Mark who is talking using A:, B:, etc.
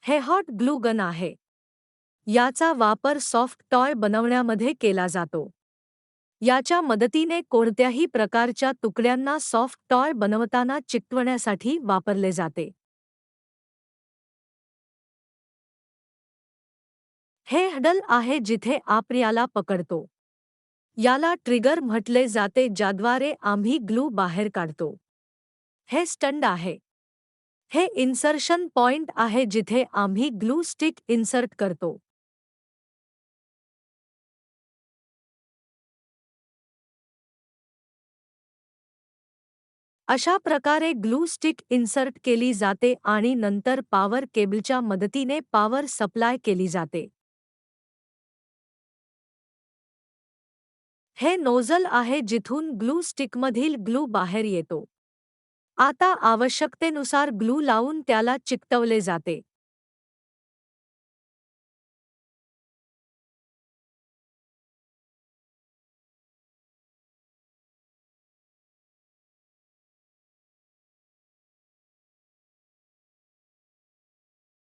A: हे hot glue gun आहे. याचा वापर सॉफ्ट टॉय बनवण्यामध्ये केला जातो. याच्या मदतीने कोणत्याही प्रकारच्या तुकड्यांना सॉफ्ट टॉय बनवताना चिकटवण्यासाठी वापरले जाते. हे हॅडल आहे जिथे आपण याला पकडतो. याला ट्रिगर म्हटले जाते ज्याद्वारे आम्ही ग्लू बाहेर काढतो. हे स्टंड आहे. हे इन्सर्शन पॉइंट आहे जिथे आम्ही ग्लू स्टिक इन्सर्ट करतो. अशा प्रकारे ग्लू स्टिक इन्सर्ट केली जाते आणि नंतर पॉवर केबलच्या मदतीने पॉवर सप्लाय केली जाते. हे नोझल आहे जिथून ग्लू स्टिकमधील ग्लू बाहेर येतो. आता आवश्यकतेनुसार ग्लू लावून त्याला चिकटवले जाते.